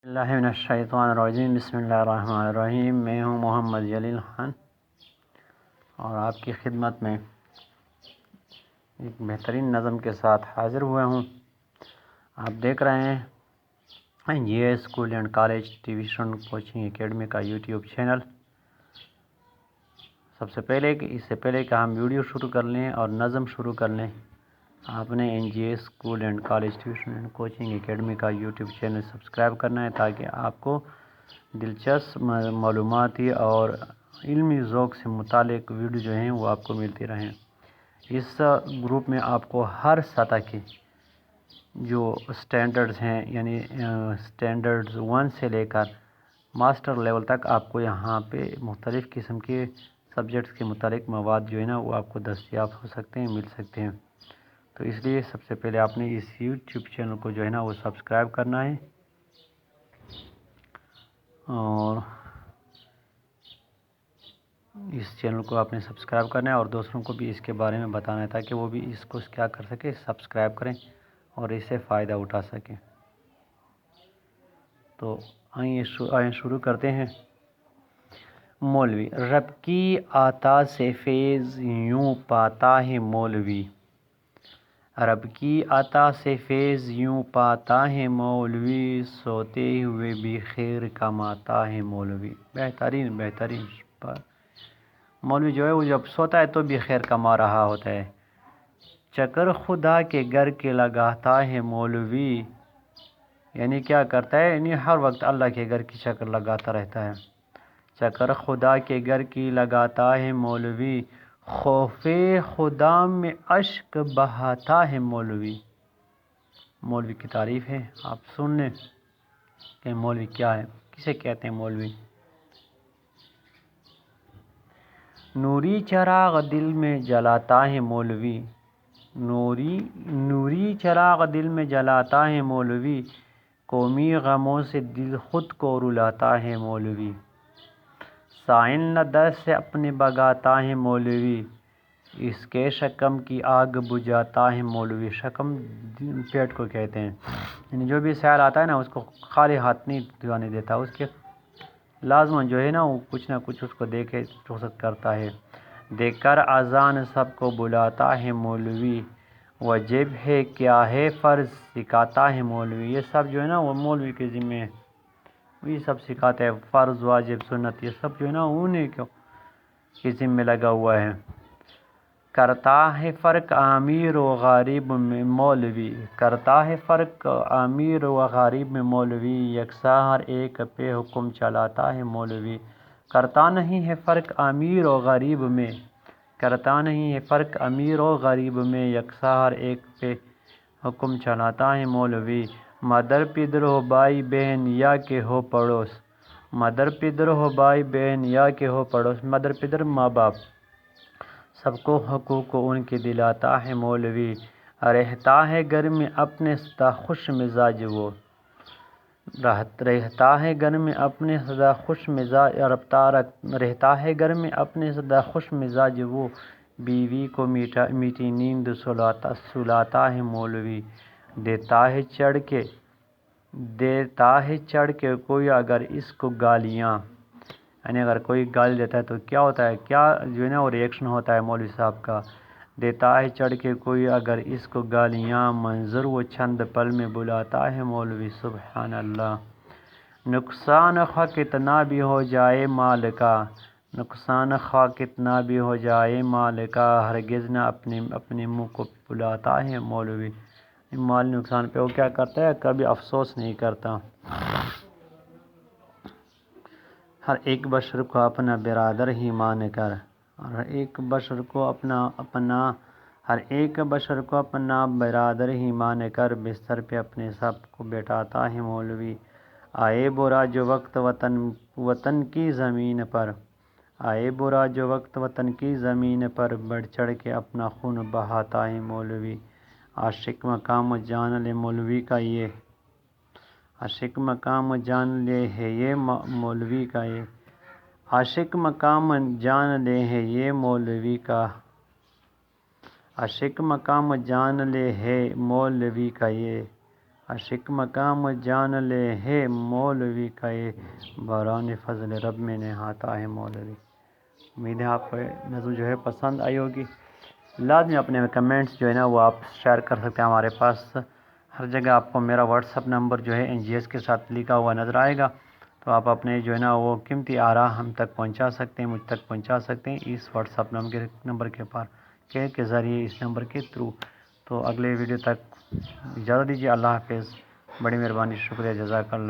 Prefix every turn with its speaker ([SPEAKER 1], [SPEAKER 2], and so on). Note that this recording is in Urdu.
[SPEAKER 1] اللہ من الشیطان الرجیم بسم اللہ الرحمن الرحیم۔ میں ہوں محمد جلیل خان اور آپ کی خدمت میں ایک بہترین نظم کے ساتھ حاضر ہوا ہوں۔ آپ دیکھ رہے ہیں G A school and college tuition coaching academy کا یوٹیوب چینل۔ اس سے پہلے کہ ہم ویڈیو شروع کر لیں اور نظم شروع کر لیں، آپ نے N G A school and college tuition and coaching academy کا یوٹیوب چینل سبسکرائب کرنا ہے تاکہ آپ کو دلچسپ معلوماتی اور علمی ذوق سے متعلق ویڈیو جو ہیں وہ آپ کو ملتی رہیں۔ اس گروپ میں آپ کو ہر سطح کی جو سٹینڈرڈز ہیں، یعنی سٹینڈرڈز 1 سے لے کر ماسٹر لیول تک آپ کو یہاں پہ مختلف قسم کے سبجیکٹس کے متعلق مواد جو ہے نا وہ آپ کو دستیاب ہو سکتے ہیں، مل سکتے ہیں۔ تو اس لیے سب سے پہلے آپ نے اس یوٹیوب چینل کو جو ہے نا وہ سبسکرائب کرنا ہے اور اس چینل کو آپ نے سبسکرائب کرنا ہے اور دوسروں کو بھی اس کے بارے میں بتانا ہے تاکہ وہ بھی اس کو کیا کر سکے، سبسکرائب کریں اور اس سے فائدہ اٹھا سکیں۔ تو آئیں شروع کرتے ہیں۔ مولوی رب کی عطا سے فیض یوں پاتا ہے مولوی، رب کی عطا سے فیض یوں پاتا ہے مولوی، سوتے ہوئے بھی خیر کماتا ہے مولوی۔ بہترین مولوی جو ہے وہ جب سوتا ہے تو بھی خیر کما رہا ہوتا ہے۔ چکر خدا کے گھر کے لگاتا ہے مولوی، یعنی کیا کرتا ہے، یعنی ہر وقت اللہ کے گھر کی چکر لگاتا رہتا ہے۔ چکر خدا کے گھر کی لگاتا ہے مولوی، خوف خدا میں اشک بہاتا ہے مولوی۔ مولوی کی تعریف ہے، آپ سن لیں کہ مولوی کیا ہے، کسے کہتے ہیں مولوی۔ نوری چراغ دل میں جلاتا ہے مولوی، نوری چراغ دل میں جلاتا ہے مولوی، قومی غموں سے دل خود کو رلاتا ہے مولوی، سائن نہ در سے اپنے بگاتا ہے مولوی، اس کے شکم کی آگ بجھاتا ہے مولوی۔ شکم پیٹ کو کہتے ہیں، یعنی جو بھی سیال آتا ہے نا اس کو خالی ہاتھ نہیں جانے دیتا، اس کے لازماً جو ہے نا وہ کچھ نہ کچھ اس کو دے کے رخصت کرتا ہے۔ دیکھ کر اذان سب کو بلاتا ہے مولوی، واجب ہے کیا ہے فرض سکھاتا ہے مولوی۔ یہ سب جو ہے نا وہ مولوی کے ذمہ ہے، یہ سب سکھاتا ہے، فرض واجب سنت یہ سب جو ہے نا انہیں کے ذمہ لگا ہوا ہے۔ کرتا ہے فرق امیر و غریب میں مولوی، کرتا ہے فرق امیر و غریب میں مولوی، یکساں ہر ایک پہ حکم چلاتا ہے مولوی۔ کرتا نہیں ہے فرق امیر و غریب میں، کرتا نہیں ہے فرق امیر و غریب میں، یکساں ہر ایک پہ حکم چلاتا ہے مولوی۔ مدر پدر ہو بھائی بہن یا کہ ہو پڑوس، مدر پدر ہو بھائی بہن یا کہ ہو پڑوس، مدر پدر ماں باپ سب کو حقوق کو ان کے دلاتا ہے مولوی۔ رہتا ہے گھر میں اپنے سدا خوش مزاج وہ، رہتا ہے گھر میں اپنے سدا خوش مزاج، رہتا ہے گھر میں اپنے سدا خوش مزاج وہ، بیوی کو میٹھی نیند سلاتا ہے مولوی۔ دیتا ہے چڑھ کے کوئی اگر اس کو گالیاں، یعنی اگر کوئی گالی دیتا ہے تو کیا ہوتا ہے، کیا جو ہے نا وہ ریئیکشن ہوتا ہے مولوی صاحب کا۔ دیتا ہے چڑھ کے کوئی اگر اس کو گالیاں، منظر وہ چند پل میں بلاتا ہے مولوی۔ سبحان اللہ۔ نقصان خواہ کتنا بھی ہو جائے مال کا، نقصان خواہ کتنا بھی ہو جائے مال کا، ہرگز نہ اپنے منہ کو بلاتا ہے مولوی۔ مال نقصان پہ وہ کیا کرتا ہے، کبھی افسوس نہیں کرتا۔ ہر ایک بشر کو اپنا برادر ہی مان کر، ہر ایک بشر کو اپنا برادر ہی مان کر، بستر پہ اپنے سب کو بٹھاتا ہے مولوی۔ آئے برا جو وقت وطن کی زمین پر، آئے برا جو وقت وطن کی زمین پر، بڑھ چڑھ کے اپنا خون بہاتا ہے مولوی۔ عاشق مقام جان لے مولوی کا یہ، عاشق مقام جان لے ہے یہ مولوی کا یہ، عاشق مقام جان لے ہے یہ مولوی کا، عاشق مقام جان لے ہے مولوی کا یہ، عاشق مقام جان لے ہے مولوی کا یہ باران فضل رب میں نہاتا ہے مولوی۔ امید ہے آپ کو نظم جو ہے پسند آئی ہوگی۔ لازمی اپنے کمنٹس جو ہے نا وہ آپ شیئر کر سکتے ہیں، ہمارے پاس ہر جگہ آپ کو میرا واٹس ایپ نمبر جو ہے NGS کے ساتھ لکھا ہوا نظر آئے گا، تو آپ اپنے جو ہے نا وہ قیمتی آراء ہم تک پہنچا سکتے ہیں، مجھ تک پہنچا سکتے ہیں اس واٹس ایپ نمبر کے ذریعے، اس نمبر کے تھرو۔ تو اگلے ویڈیو تک اجازت دیجیے، اللہ حافظ، بڑی مہربانی، شکریہ، جزاک اللہ۔